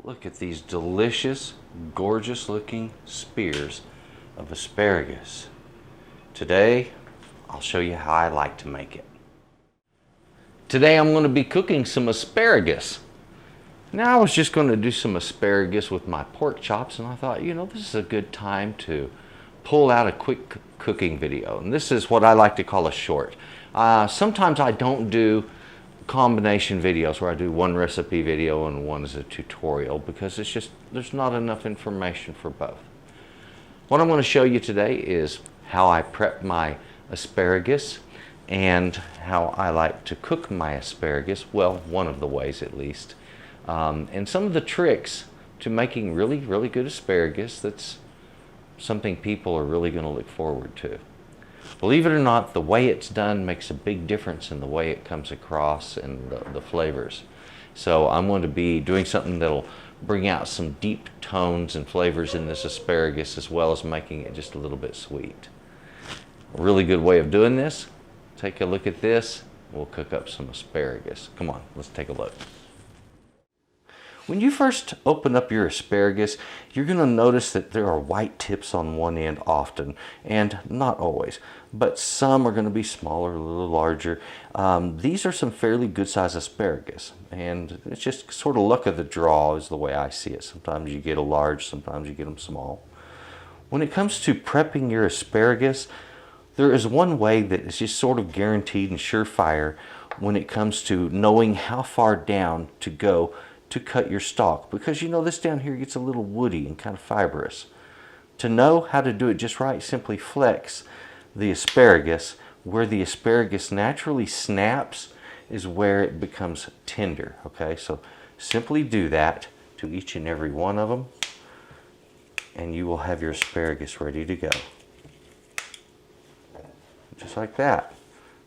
Look at these delicious, gorgeous looking spears of asparagus. Today, I'll show you how I like to make it. Today I'm going to be cooking some asparagus. Now I was just going to do some asparagus with my pork chops, and I thought, this is a good time to pull out a quick cooking video. And this is what I like to call a short. Sometimes I don't do combination videos where I do one recipe video and one is a tutorial because there's not enough information for both. What I'm going to show you today is how I prep my asparagus and how I like to cook my asparagus, well, one of the ways at least, and some of the tricks to making really, really good asparagus that's something people are really going to look forward to. Believe it or not, the way it's done makes a big difference in the way it comes across and the flavors. So I'm going to be doing something that'll bring out some deep tones and flavors in this asparagus, as well as making it just a little bit sweet. A really good way of doing this. Take a look at this. We'll cook up some asparagus. Come on, let's take a look. When you first open up your asparagus, you're going to notice that there are white tips on one end often, and not always, but some are going to be smaller, a little larger. These are some fairly good sized asparagus, and it's just sort of luck of the draw is the way I see it. Sometimes you get a large, sometimes you get them small. When it comes to prepping your asparagus, there is one way that is just sort of guaranteed and surefire when it comes to knowing how far down to go to cut your stalk, because this down here gets a little woody and kind of fibrous. To know how to do it just right, simply flex the asparagus. Where the asparagus naturally snaps is where it becomes tender. Okay, so simply do that to each and every one of them, and you will have your asparagus ready to go. Just like that.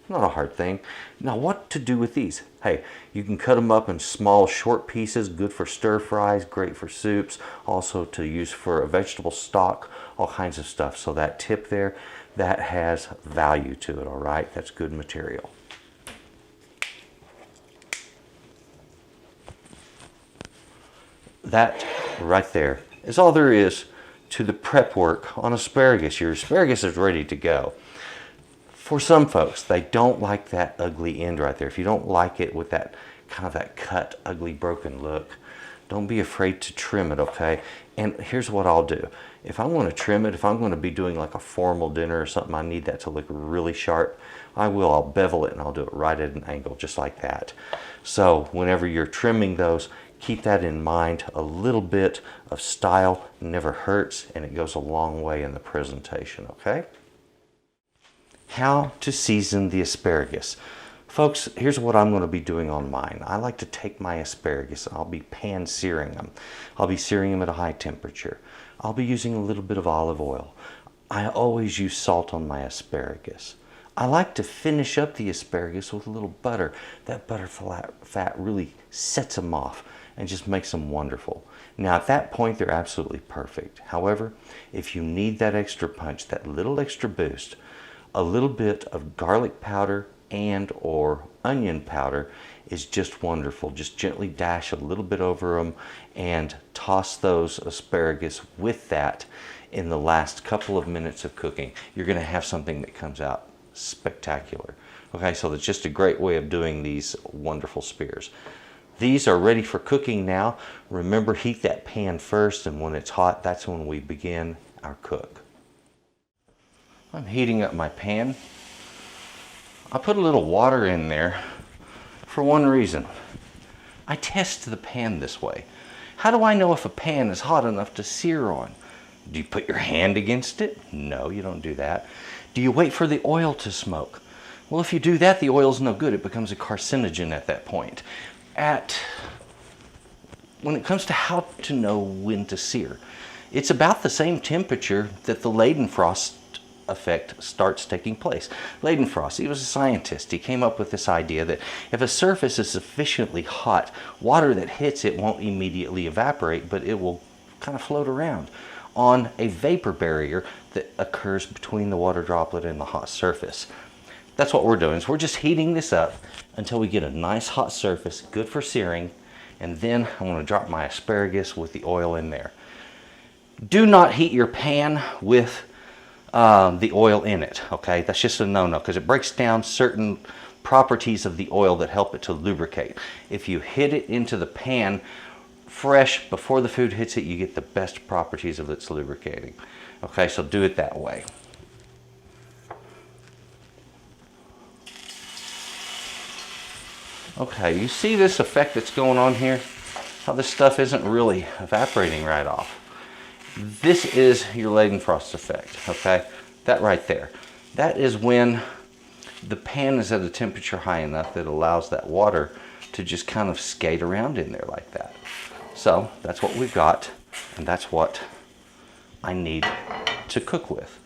Not a hard thing. Now, what to do with these? Hey, you can cut them up in small, short pieces, good for stir fries, great for soups, also to use for a vegetable stock, all kinds of stuff. So that tip there, that has value to it, all right? That's good material. That right there is all there is to the prep work on asparagus. Your asparagus is ready to go. For some folks, they don't like that ugly end right there. If you don't like it with that kind of that cut, ugly, broken look, don't be afraid to trim it, okay? And here's what I'll do. If I want to trim it, if I'm going to be doing like a formal dinner or something, I need that to look really sharp, I'll bevel it and I'll do it right at an angle, just like that. So whenever you're trimming those, keep that in mind. A little bit of style never hurts, and it goes a long way in the presentation, okay? How to season the asparagus. Folks, here's what I'm going to be doing on mine. I like to take my asparagus and I'll be pan searing them. I'll be searing them at a high temperature. I'll be using a little bit of olive oil. I always use salt on my asparagus. I like to finish up the asparagus with a little butter. That butter fat really sets them off and just makes them wonderful. Now at that point, they're absolutely perfect. However, if you need that extra punch, that little extra boost, a little bit of garlic powder and or onion powder is just wonderful. Just gently dash a little bit over them and toss those asparagus with that in the last couple of minutes of cooking. You're going to have something that comes out spectacular. Okay, so that's just a great way of doing these wonderful spears. These are ready for cooking now. Remember, heat that pan first, and when it's hot, that's when we begin our cook. I'm heating up my pan. I put a little water in there for one reason. I test the pan this way. How do I know if a pan is hot enough to sear on? Do you put your hand against it? No, you don't do that. Do you wait for the oil to smoke? Well, if you do that, the oil's no good. It becomes a carcinogen at that point. When it comes to how to know when to sear, it's about the same temperature that the Leidenfrost effect starts taking place. Leidenfrost, he was a scientist. He came up with this idea that if a surface is sufficiently hot, water that hits it won't immediately evaporate, but it will kind of float around on a vapor barrier that occurs between the water droplet and the hot surface. That's what we're doing, is we're just heating this up until we get a nice hot surface, good for searing, And then I'm going to drop my asparagus with the oil in there. Do not heat your pan with the oil in it, okay? That's just a no-no because it breaks down certain properties of the oil that help it to lubricate. If you hit it into the pan fresh before the food hits it, you get the best properties of its lubricating. Okay, so do it that way. Okay, you see this effect that's going on here? How this stuff isn't really evaporating right off. This is your Leidenfrost effect, okay? That right there. That is when the pan is at a temperature high enough that allows that water to just kind of skate around in there like that. So that's what we've got, and that's what I need to cook with.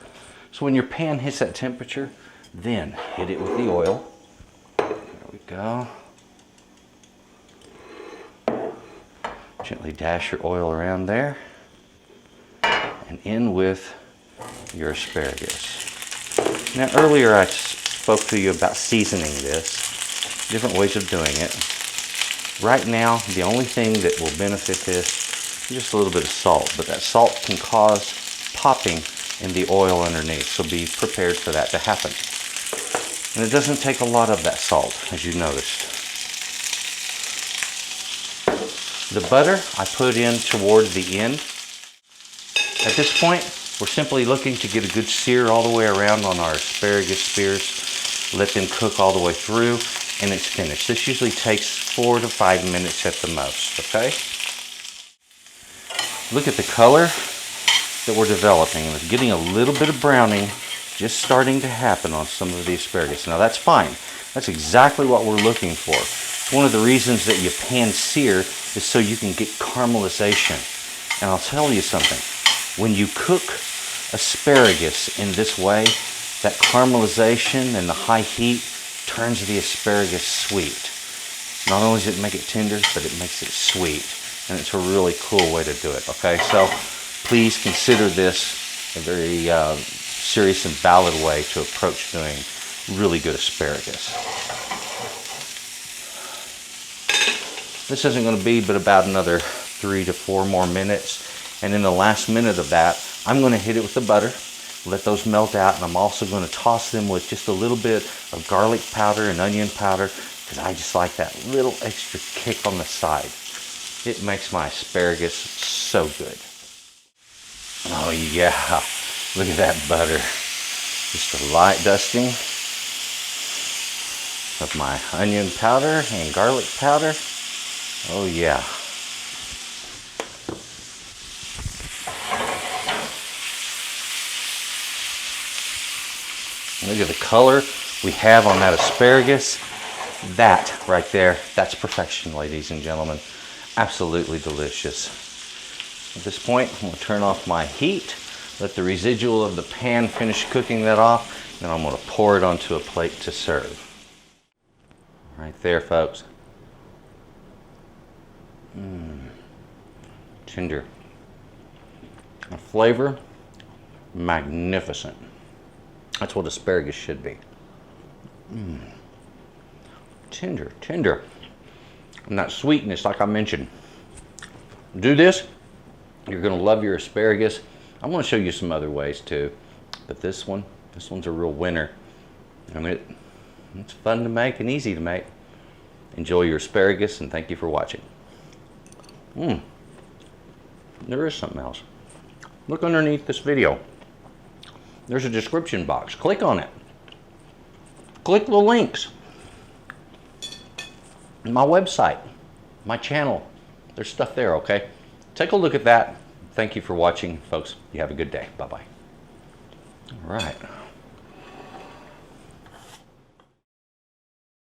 So when your pan hits that temperature, then hit it with the oil. There we go. Gently dash your oil around there and in with your asparagus. Now earlier I spoke to you about seasoning this, different ways of doing it. Right now the only thing that will benefit this is just a little bit of salt, but that salt can cause popping in the oil underneath, so be prepared for that to happen. And it doesn't take a lot of that salt, as you noticed. The butter I put in toward the end. At this point, we're simply looking to get a good sear all the way around on our asparagus spears. Let them cook all the way through, and it's finished. This usually takes 4 to 5 minutes at the most, okay? Look at the color that we're developing. We're getting a little bit of browning just starting to happen on some of the asparagus. Now that's fine. That's exactly what we're looking for. It's one of the reasons that you pan sear is so you can get caramelization. And I'll tell you something. When you cook asparagus in this way, that caramelization and the high heat turns the asparagus sweet. Not only does it make it tender, but it makes it sweet. And it's a really cool way to do it, okay? So please consider this a very serious and valid way to approach doing really good asparagus. This isn't going to be but about another 3 to 4 more minutes. And in the last minute of that, I'm going to hit it with the butter, let those melt out, and I'm also going to toss them with just a little bit of garlic powder and onion powder because I just like that little extra kick on the side. It makes my asparagus so good. Oh yeah, look at that butter. Just a light dusting of my onion powder and garlic powder. Oh yeah. Look at the color we have on that asparagus. That right there, that's perfection, ladies and gentlemen. Absolutely delicious. At this point, I'm going to turn off my heat, let the residual of the pan finish cooking that off, and then I'm going to pour it onto a plate to serve. Right there, folks. Tender. The flavor, magnificent. That's what asparagus should be. Tender, tender. And that sweetness, like I mentioned. Do this, you're going to love your asparagus. I'm going to show you some other ways too. But this one's a real winner. I mean, it's fun to make and easy to make. Enjoy your asparagus, and thank you for watching. There is something else. Look underneath this video. There's a description box. Click on it. Click the links. My website, my channel. There's stuff there, okay? Take a look at that. Thank you for watching, folks. You have a good day. Bye-bye. All right.